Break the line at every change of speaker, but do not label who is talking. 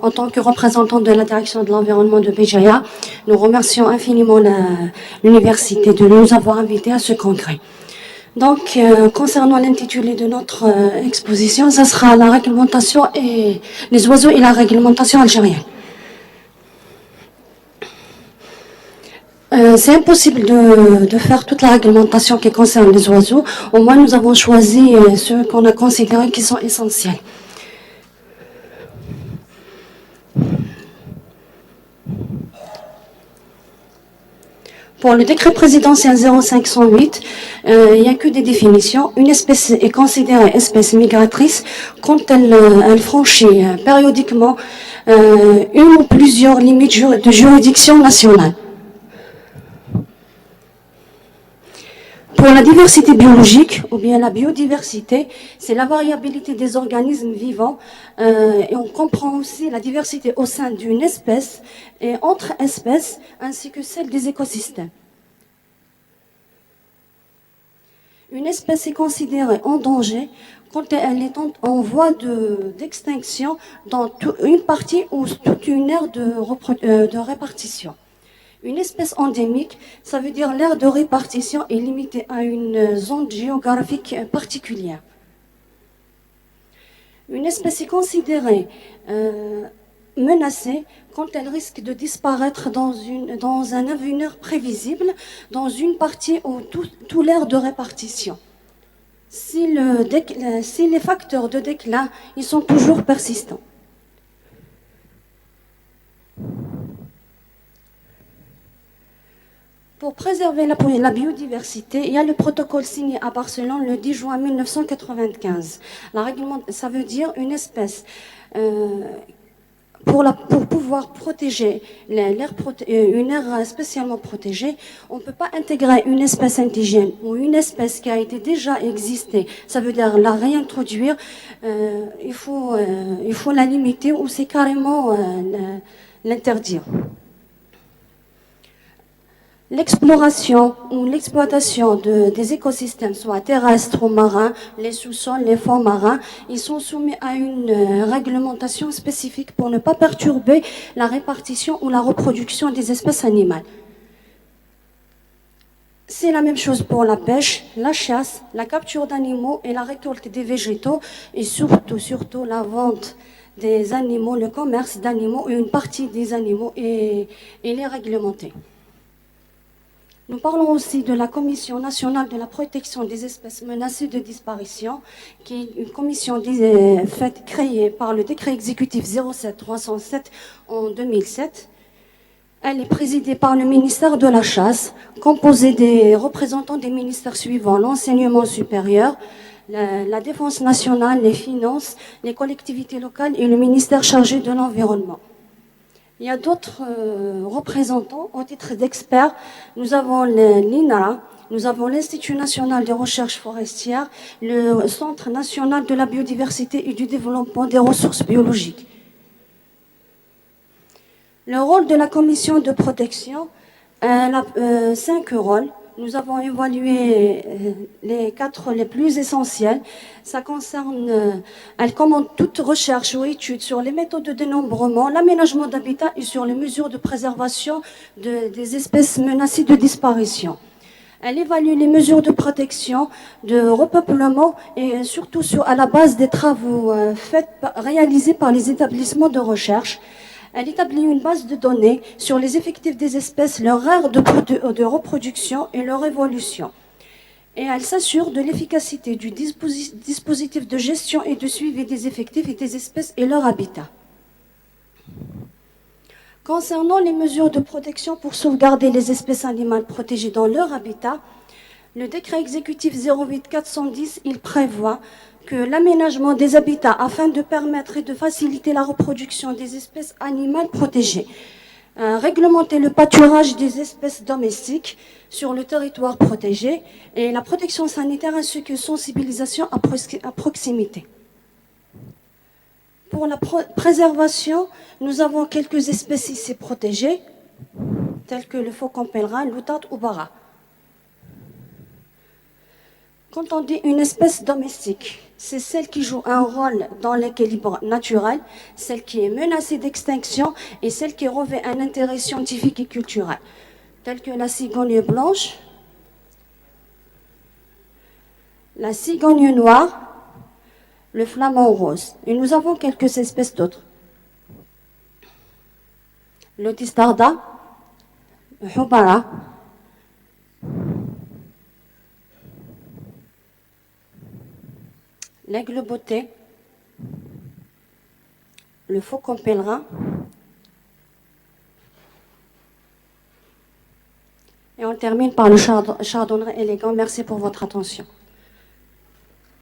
en tant que représentant de la direction de l'environnement de Béjaïa, nous remercions infiniment l'université de nous avoir invités à ce congrès. Donc, concernant l'intitulé de notre exposition, ça sera la réglementation et les oiseaux et la réglementation algérienne. C'est impossible de faire toute la réglementation qui concerne les oiseaux. Au moins, nous avons choisi ceux qu'on a considérés qui sont essentiels. Pour le décret présidentiel 0508, il n'y a que des définitions. Une espèce est considérée espèce migratrice quand elle franchit périodiquement une ou plusieurs limites de juridiction nationale. Pour la diversité biologique, ou bien la biodiversité, c'est la variabilité des organismes vivants et on comprend aussi la diversité au sein d'une espèce et entre espèces, ainsi que celle des écosystèmes. Une espèce est considérée en danger quand elle est en voie d'extinction dans une partie ou toute une aire de répartition. Une espèce endémique, ça veut dire l'aire de répartition est limitée à une zone géographique particulière. Une espèce est considérée menacée quand elle risque de disparaître dans un avenir prévisible, dans une partie ou tout l'aire de répartition. Si les facteurs de déclin ils sont toujours persistants. Pour préserver la biodiversité, il y a le protocole signé à Barcelone le 10 juin 1995. Ça veut dire une espèce, pour pouvoir protéger une aire spécialement protégée, on ne peut pas intégrer une espèce indigène ou une espèce qui a été déjà existée. Ça veut dire la réintroduire, il faut la limiter ou c'est carrément l'interdire. L'exploration ou l'exploitation des écosystèmes, soit terrestres ou marins, les sous-sols, les fonds marins, ils sont soumis à une réglementation spécifique pour ne pas perturber la répartition ou la reproduction des espèces animales. C'est la même chose pour la pêche, la chasse, la capture d'animaux et la récolte des végétaux et surtout la vente des animaux, le commerce d'animaux et une partie des animaux et les réglementer. Nous parlons aussi de la Commission nationale de la protection des espèces menacées de disparition, qui est une commission créée par le décret exécutif 07307 en 2007. Elle est présidée par le ministère de la Chasse, composée des représentants des ministères suivants: l'enseignement supérieur, la défense nationale, les finances, les collectivités locales et le ministère chargé de l'environnement. Il y a d'autres représentants au titre d'experts. Nous avons l'INRA, nous avons l'Institut national des recherches forestières, le Centre national de la biodiversité et du développement des ressources biologiques. Le rôle de la commission de protection, elle a 5 rôles. Nous avons évalué les 4 les plus essentiels. Ça concerne, elle commande toute recherche ou étude sur les méthodes de dénombrement, l'aménagement d'habitat et sur les mesures de préservation des espèces menacées de disparition. Elle évalue les mesures de protection, de repeuplement et surtout à la base des travaux réalisés par les établissements de recherche. Elle établit une base de données sur les effectifs des espèces, leur aire de reproduction et leur évolution. Et elle s'assure de l'efficacité du dispositif de gestion et de suivi des effectifs et des espèces et leur habitat. Concernant les mesures de protection pour sauvegarder les espèces animales protégées dans leur habitat, le décret exécutif 08410, il prévoit que l'aménagement des habitats afin de permettre et de faciliter la reproduction des espèces animales protégées, réglementer le pâturage des espèces domestiques sur le territoire protégé et la protection sanitaire ainsi que sensibilisation à proximité. Pour la préservation, nous avons quelques espèces ici protégées, telles que le faucon pèlerin, l'outarde ou bara. Quand on dit une espèce domestique, c'est celle qui joue un rôle dans l'équilibre naturel, celle qui est menacée d'extinction et celle qui revêt un intérêt scientifique et culturel, telle que la cigogne blanche, la cigogne noire, le flamant rose. Et nous avons quelques espèces d'autres. Le tistarda, le hubara, l'aigle beauté, le faucon pèlerin. Et on termine par le chardonneret élégant. Merci pour votre attention.